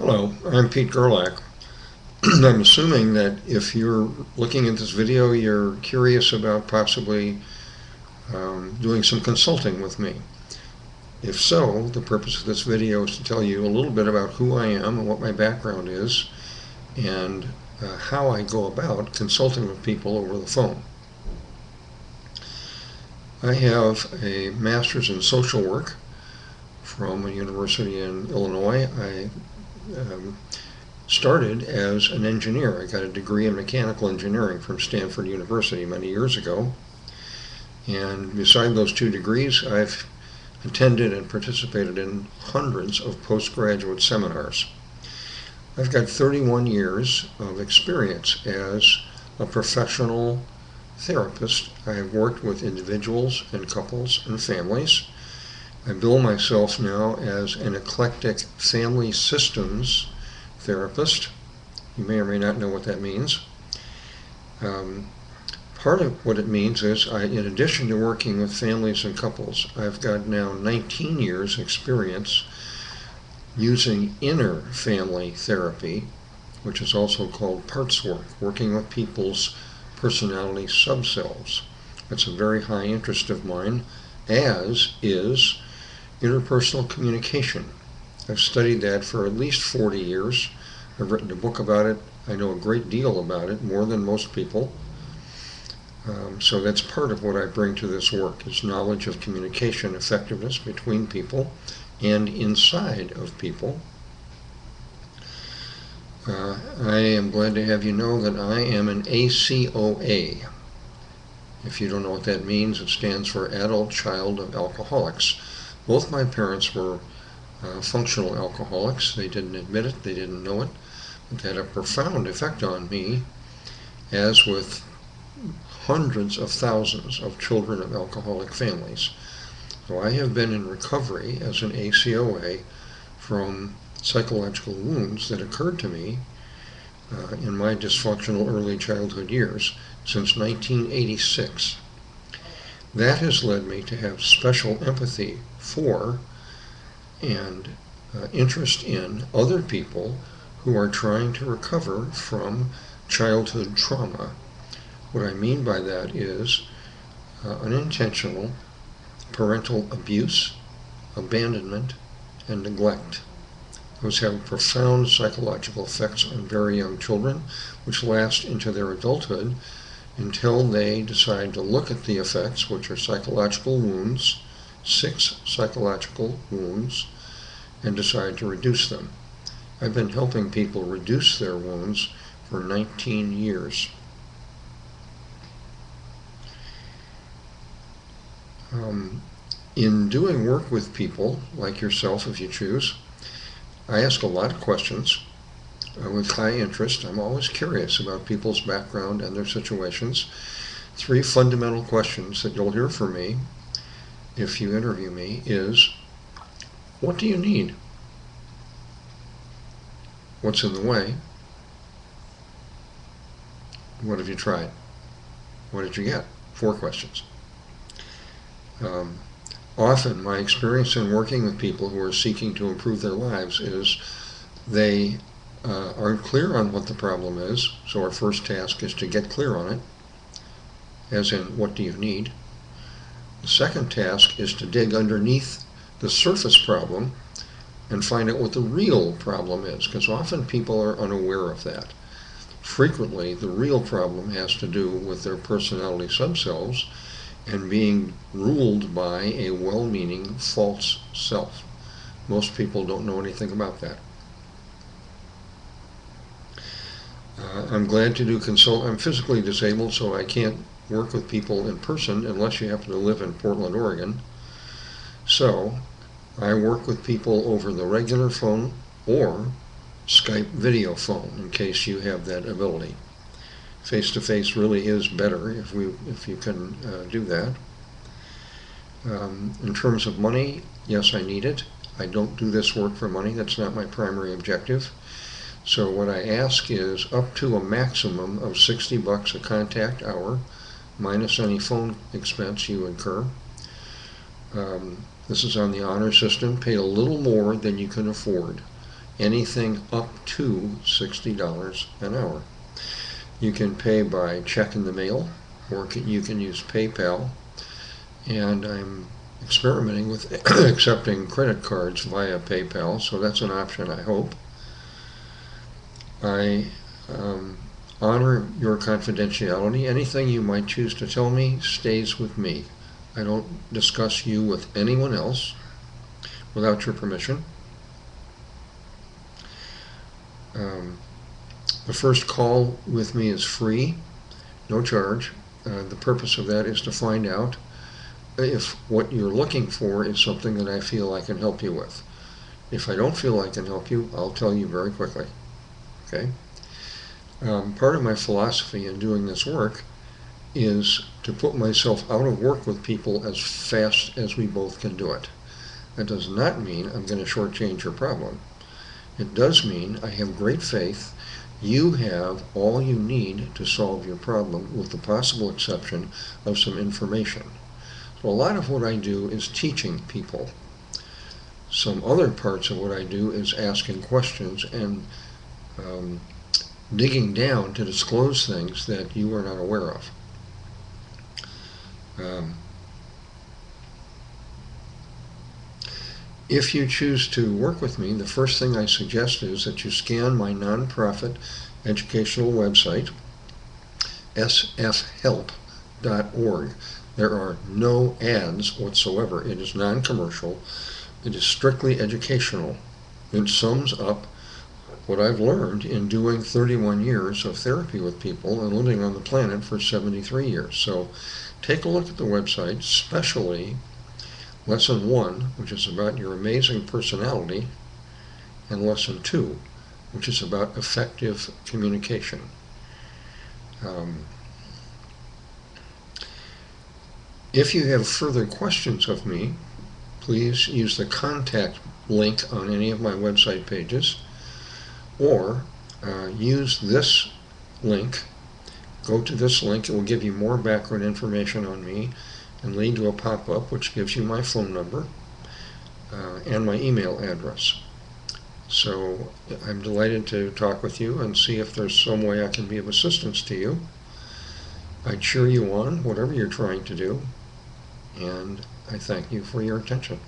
Hello, I'm Pete Gerlach. I'm assuming that if you're looking at this video, you're curious about possibly doing some consulting with me. If so, the purpose of this video is to tell you a little bit about who I am and what my background is and how I go about consulting with people over the phone. I have a master's in social work from a university in Illinois. I started as an engineer. I got a degree in mechanical engineering from Stanford University many years ago. And beside those two degrees, I've attended and participated in hundreds of postgraduate seminars. I've got 31 years of experience as a professional therapist. I have worked with individuals and couples and families. I bill myself now as an eclectic family systems therapist. You may or may not know what that means. Part of what it means is, in addition to working with families and couples, I've got now 19 years experience using inner family therapy, which is also called parts work, working with people's personality subselves. That's a very high interest of mine, as is interpersonal communication. I've studied that for at least 40 years. I've written a book about it. I know a great deal about it, more than most people. So that's part of what I bring to this work, is knowledge of communication effectiveness between people and inside of people. I am glad to have you know that I am an ACOA. If you don't know what that means, it stands for Adult Child of Alcoholics. Both my parents were functional alcoholics. They didn't admit it, they didn't know it. It had a profound effect on me, as with hundreds of thousands of children of alcoholic families. So I have been in recovery as an ACOA from psychological wounds that occurred to me in my dysfunctional early childhood years since 1986. That has led me to have special empathy for and interest in other people who are trying to recover from childhood trauma. What I mean by that is unintentional parental abuse, abandonment, and neglect. Those have profound psychological effects on very young children, which last into their adulthood until they decide to look at the effects, which are psychological wounds, 6 psychological wounds, and decide to reduce them. I've been helping people reduce their wounds for 19 years. In doing work with people, like yourself if you choose, I ask a lot of questions with high interest. I'm always curious about people's background and their situations. 3 fundamental questions that you'll hear from me if you interview me is, what do you need? What's in the way? What have you tried? What did you get? 4 questions. Often my experience in working with people who are seeking to improve their lives is they aren't clear on what the problem is, so our first task is to get clear on it, as in, what do you need? The second task is to dig underneath the surface problem and find out what the real problem is, because often people are unaware of that. Frequently, the real problem has to do with their personality subselves and being ruled by a well-meaning false self. Most people don't know anything about that. I'm glad to do I'm physically disabled, so I can't work with people in person unless you happen to live in Portland, Oregon. So I work with people over the regular phone or Skype video phone, in case you have that ability. Face-to-face really is better if you can do that. In terms of money, yes, I need it. I don't do this work for money. That's not my primary objective. So what I ask is up to a maximum of $60 a contact hour, minus any phone expense you incur. This is on the honor system. Pay a little more than you can afford. anything up to $60 an hour. You can pay by check in the mail, or you can use PayPal, and I'm experimenting with accepting credit cards via PayPal, so that's an option, I hope. I honor your confidentiality. Anything you might choose to tell me stays with me. I don't discuss you with anyone else without your permission. The first call with me is free, no charge. The purpose of that is to find out if what you're looking for is something that I feel I can help you with. If I don't feel I can help you, I'll tell you very quickly. Okay? Part of my philosophy in doing this work is to put myself out of work with people as fast as we both can do it. That does not mean I'm going to shortchange your problem. It does mean I have great faith you have all you need to solve your problem, with the possible exception of some information. So a lot of what I do is teaching people. Some other parts of what I do is asking questions and digging down to disclose things that you are not aware of. If you choose to work with me, the first thing I suggest is that you scan my nonprofit educational website, sfhelp.org. There are no ads whatsoever. It is non-commercial. It is strictly educational. It sums up what I've learned in doing 31 years of therapy with people and living on the planet for 73 years. So take a look at the website, especially Lesson 1, which is about your amazing personality, and Lesson 2, which is about effective communication. If you have further questions of me, please use the contact link on any of my website pages, or use this link. Go to this link. It will give you more background information on me and lead to a pop-up which gives you my phone number and my email address. So I'm delighted to talk with you and see if there's some way I can be of assistance to you. I cheer you on, whatever you're trying to do, and I thank you for your attention.